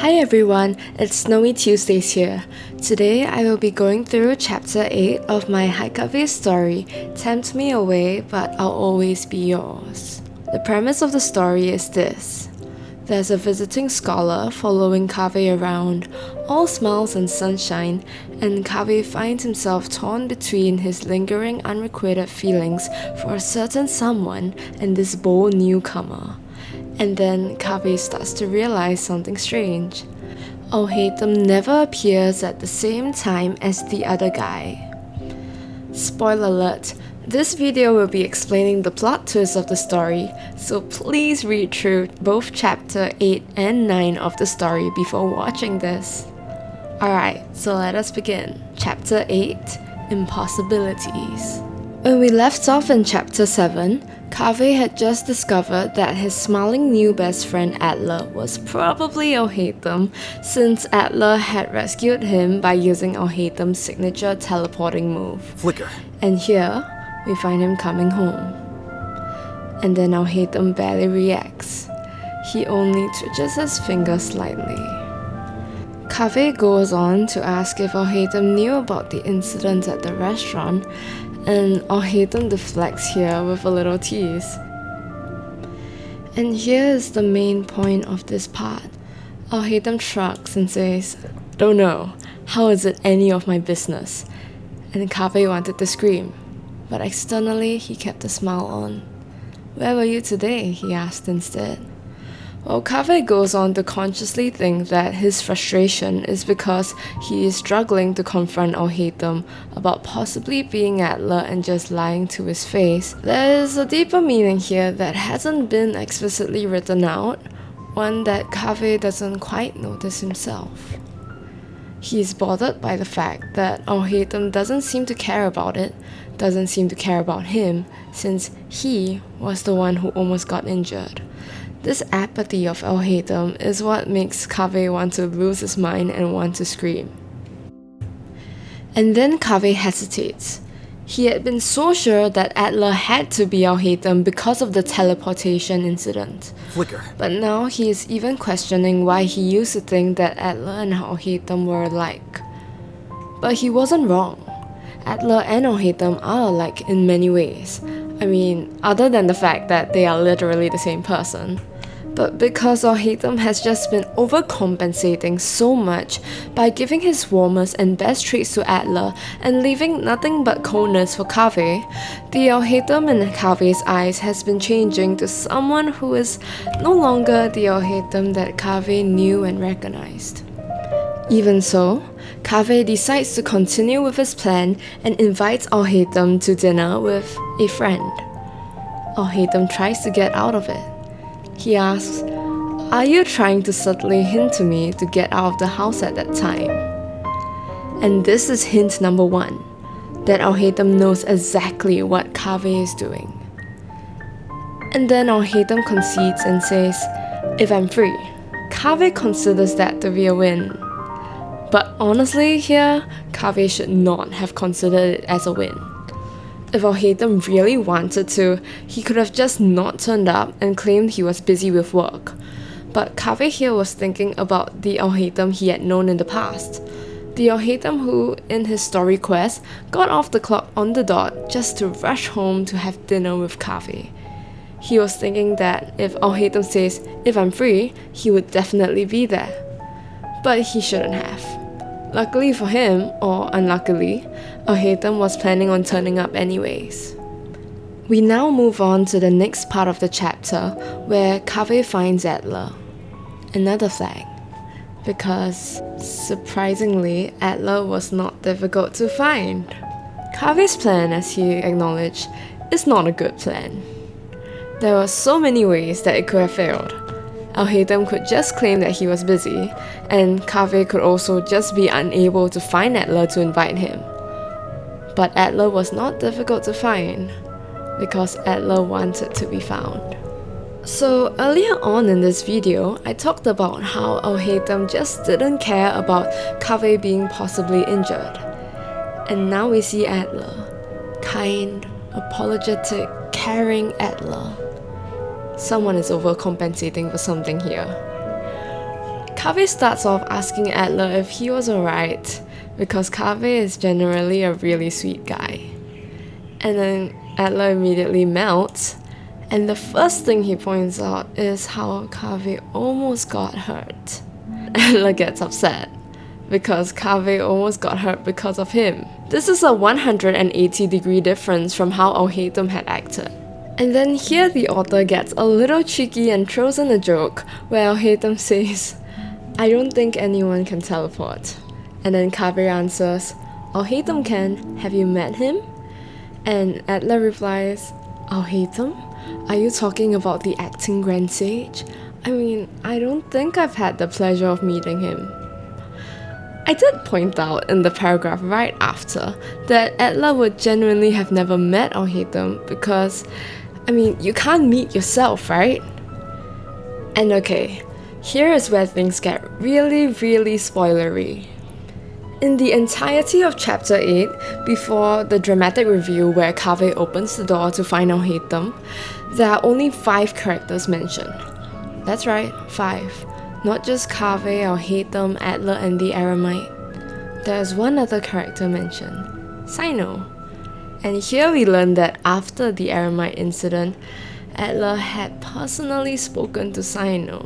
Hi everyone, it's Snowy Tuesdays here. Today I will be going through chapter 8 of my Haikaveh story, Tempt Me Away But I'll Always Be Yours. The premise of the story is this. There's a visiting scholar following Kaveh around, all smiles and sunshine, and Kaveh finds himself torn between his lingering unrequited feelings for a certain someone and this bold newcomer. And then Kaveh starts to realize something strange. Alhaitham never appears at the same time as the other guy. Spoiler alert, this video will be explaining the plot twist of the story, so please read through both chapter 8 and 9 of the story before watching this. Alright, so let us begin. Chapter 8, Impossibilities. When we left off in chapter 7, Kaveh had just discovered that his smiling new best friend Adler was probably Alhaitham, since Adler had rescued him by using Alhaitham's signature teleporting move. Flicker. And here, we find him coming home. And then Alhaitham barely reacts. He only twitches his finger slightly. Kaveh goes on to ask if Alhaitham knew about the incident at the restaurant, and Alhaitham deflects here with a little tease. And here is the main point of this part. Alhaitham shrugs and says, "Don't know. How is it any of my business?" And Kaveh wanted to scream, but externally he kept a smile on. "Where were you today?" he asked instead. Well, Kaveh goes on to consciously think that his frustration is because he is struggling to confront Alhaitham about possibly being Adler and just lying to his face. There is a deeper meaning here that hasn't been explicitly written out, one that Kaveh doesn't quite notice himself. He is bothered by the fact that Alhaitham doesn't seem to care about it, doesn't seem to care about him, since he was the one who almost got injured. This apathy of Alhaitham is what makes Kaveh want to lose his mind and want to scream. And then Kaveh hesitates. He had been so sure that Adler had to be Alhaitham because of the teleportation incident. Flicker. But now he is even questioning why he used to think that Adler and Alhaitham were alike. But he wasn't wrong. Adler and Alhaitham are alike in many ways. I mean, other than the fact that they are literally the same person. But because Alhaitham has just been overcompensating so much by giving his warmest and best traits to Adler and leaving nothing but coldness for Kaveh, the Alhaitham in Kaveh's eyes has been changing to someone who is no longer the Alhaitham that Kaveh knew and recognized. Even so, Kaveh decides to continue with his plan and invites Alhaitham to dinner with a friend. Alhaitham tries to get out of it. He asks, "Are you trying to subtly hint to me to get out of the house at that time?" And this is hint number 1, that Alhaitham knows exactly what Kaveh is doing. And then Alhaitham concedes and says, "If I'm free." Kaveh considers that to be a win. But honestly here, Kaveh should not have considered it as a win. If Alhaitham really wanted to, he could have just not turned up and claimed he was busy with work. But Kaveh here was thinking about the Alhaitham he had known in the past. The Alhaitham who, in his story quest, got off the clock on the dot just to rush home to have dinner with Kaveh. He was thinking that if Alhaitham says, "If I'm free," he would definitely be there. But he shouldn't have. Luckily for him, or unluckily, Alhaitham was planning on turning up anyways. We now move on to the next part of the chapter, where Kaveh finds Adler. Another flag. Because, surprisingly, Adler was not difficult to find. Kaveh's plan, as he acknowledged, is not a good plan. There were so many ways that it could have failed. Alhaitham could just claim that he was busy, and Kaveh could also just be unable to find Adler to invite him. But Adler was not difficult to find, because Adler wanted to be found. So earlier on in this video, I talked about how Alhaitham just didn't care about Kaveh being possibly injured. And now we see Adler. Kind, apologetic, caring Adler. Someone is overcompensating for something here. Kaveh starts off asking Adler if he was alright, because Kaveh is generally a really sweet guy. And then Adler immediately melts, and the first thing he points out is how Kaveh almost got hurt. Adler gets upset, because Kaveh almost got hurt because of him. This is a 180-degree difference from how Alhaitham had acted. And then here the author gets a little cheeky and throws in a joke where Alhaitham says, "I don't think anyone can teleport." And then Kaveh answers, "Alhaitham can, have you met him?" And Adler replies, "Alhaitham? Are you talking about the acting grand sage? I mean, I don't think I've had the pleasure of meeting him." I did point out in the paragraph right after that Adler would genuinely have never met Alhaitham because, I mean, you can't meet yourself, right? And okay, here is where things get really, really spoilery. In the entirety of chapter 8, before the dramatic reveal where Kaveh opens the door to find Alhaitham, there are only 5 characters mentioned. That's right, 5. Not just Kaveh, Alhaitham, Adler, and the Eremite. There's one other character mentioned, Cyno. And here we learn that after the Eremite incident, Adler had personally spoken to Cyno.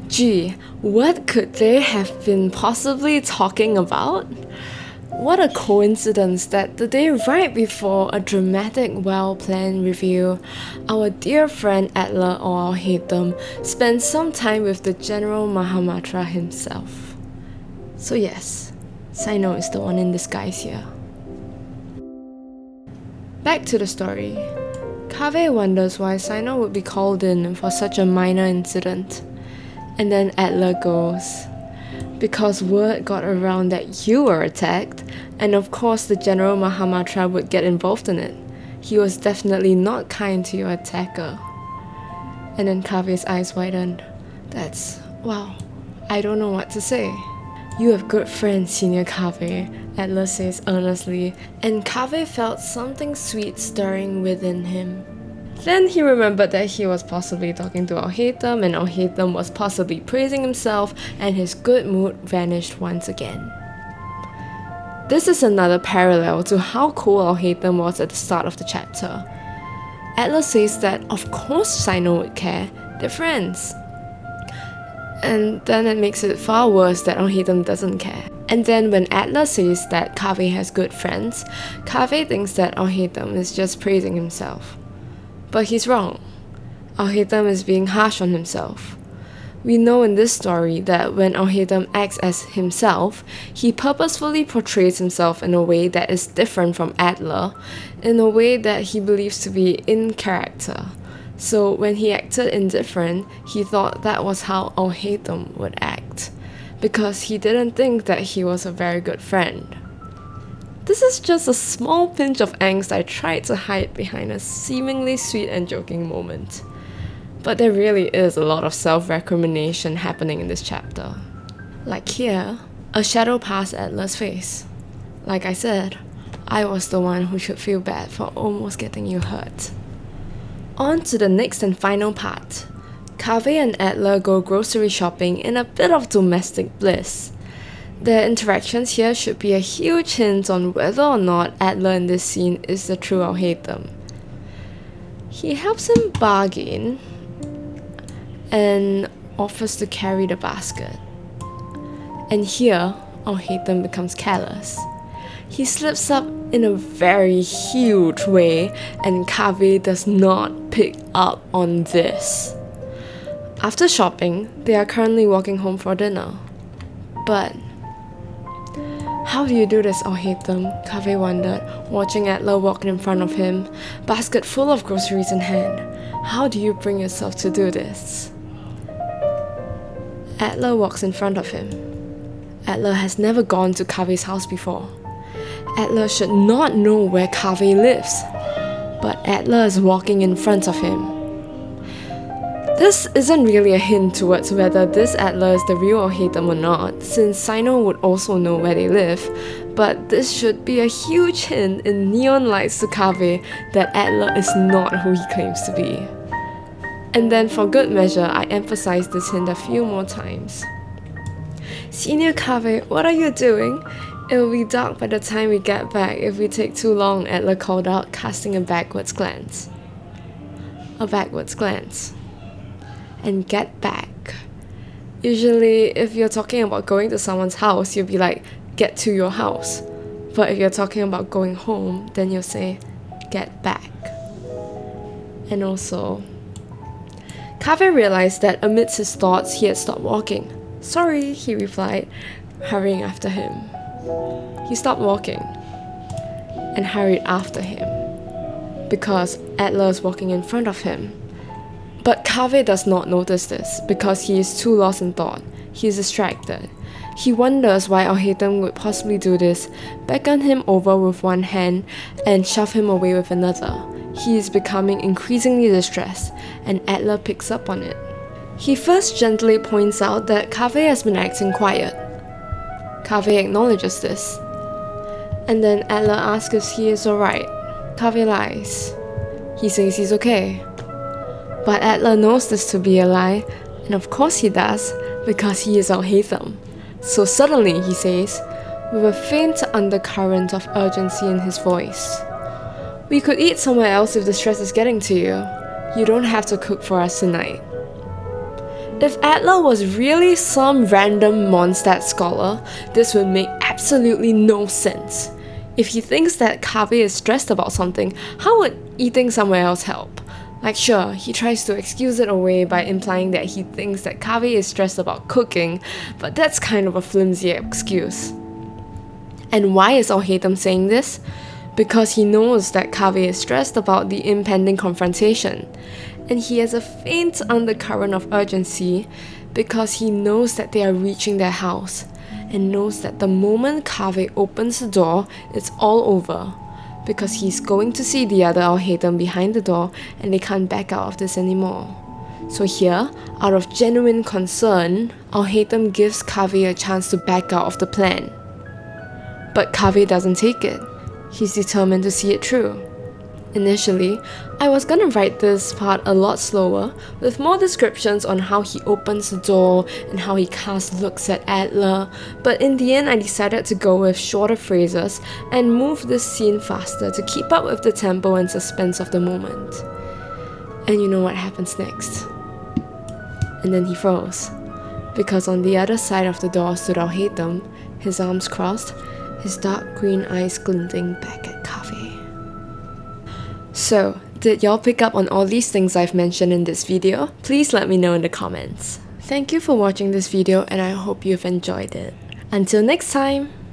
Gee, what could they have been possibly talking about? What a coincidence that the day right before a dramatic, well-planned reveal, our dear friend Adler or Alhaitham spent some time with the General Mahamatra himself. So yes, Cyno is the one in disguise here. Back to the story. Kaveh wonders why Cyno would be called in for such a minor incident. And then Adler goes, "Because word got around that you were attacked, and of course the General Mahamatra would get involved in it. He was definitely not kind to your attacker." And then Kaveh's eyes widened. Wow, I don't know what to say. "You have good friends, Senior Kaveh," Adler says earnestly, and Kaveh felt something sweet stirring within him. Then he remembered that he was possibly talking to Alhaitham, and Alhaitham was possibly praising himself, and his good mood vanished once again. This is another parallel to how cool Alhaitham was at the start of the chapter. Adler says that of course Cyno would care, they're friends. And then it makes it far worse that Alhaitham doesn't care. And then when Adler says that Kaveh has good friends, Kaveh thinks that Alhaitham is just praising himself. But he's wrong. Alhaitham is being harsh on himself. We know in this story that when Alhaitham acts as himself, he purposefully portrays himself in a way that is different from Adler, in a way that he believes to be in character. So when he acted indifferent, he thought that was how Alhaitham would act, because he didn't think that he was a very good friend. This is just a small pinch of angst I tried to hide behind a seemingly sweet and joking moment. But there really is a lot of self-recrimination happening in this chapter. Like here, a shadow passed Adler's face. Like I said, I was the one who should feel bad for almost getting you hurt. On to the next and final part. Kaveh and Adler go grocery shopping in a bit of domestic bliss. Their interactions here should be a huge hint on whether or not Adler in this scene is the true Alhaitham. He helps him bargain and offers to carry the basket. And here, Alhaitham becomes careless. He slips up in a very huge way, and Kaveh does not pick up on this. After shopping, they are currently walking home for dinner. But how do you do this, Alhaitham? Kaveh wondered, watching Adler walk in front of him, basket full of groceries in hand. How do you bring yourself to do this? Adler walks in front of him. Adler has never gone to Kaveh's house before. Adler should not know where Kaveh lives, but Adler is walking in front of him. This isn't really a hint towards whether this Adler is the real Alhaitham or not, since Cyno would also know where they live, but this should be a huge hint in neon lights to Kaveh that Adler is not who he claims to be. And then for good measure, I emphasize this hint a few more times. Senior Kaveh, what are you doing? It will be dark by the time we get back if we take too long, Adler called out, casting a backwards glance. A backwards glance. And get back. Usually, if you're talking about going to someone's house, you'll be like, get to your house. But if you're talking about going home, then you'll say, get back. And also, Kaveh realized that amidst his thoughts, he had stopped walking. Sorry, he replied, hurrying after him. He stopped walking and hurried after him because Adler was walking in front of him. But Kaveh does not notice this because he is too lost in thought. He is distracted. He wonders why Alhaitham would possibly do this, beckon him over with one hand and shove him away with another. He is becoming increasingly distressed, and Adler picks up on it. He first gently points out that Kaveh has been acting quiet. Kaveh acknowledges this. And then Adler asks if he is alright. Kaveh lies. He says he's okay. But Adler knows this to be a lie, and of course he does, because he is Alhaitham. So suddenly, he says, with a faint undercurrent of urgency in his voice, we could eat somewhere else if the stress is getting to you. You don't have to cook for us tonight. If Adler was really some random Mondstadt scholar, this would make absolutely no sense. If he thinks that Kaveh is stressed about something, how would eating somewhere else help? Like sure, he tries to excuse it away by implying that he thinks that Kaveh is stressed about cooking, but that's kind of a flimsy excuse. And why is Alhaitham saying this? Because he knows that Kaveh is stressed about the impending confrontation. And he has a faint undercurrent of urgency because he knows that they are reaching their house and knows that the moment Kaveh opens the door, it's all over because he's going to see the other Alhaitham behind the door and they can't back out of this anymore. So here, out of genuine concern, Alhaitham gives Kaveh a chance to back out of the plan. But Kaveh doesn't take it. He's determined to see it through. Initially, I was gonna write this part a lot slower, with more descriptions on how he opens the door and how he casts looks at Adler, but in the end I decided to go with shorter phrases and move this scene faster to keep up with the tempo and suspense of the moment. And you know what happens next. And then he froze, because on the other side of the door stood Alhaitham, his arms crossed, his dark green eyes glinting back at Kaveh. So, did y'all pick up on all these things I've mentioned in this video? Please let me know in the comments. Thank you for watching this video and I hope you've enjoyed it. Until next time!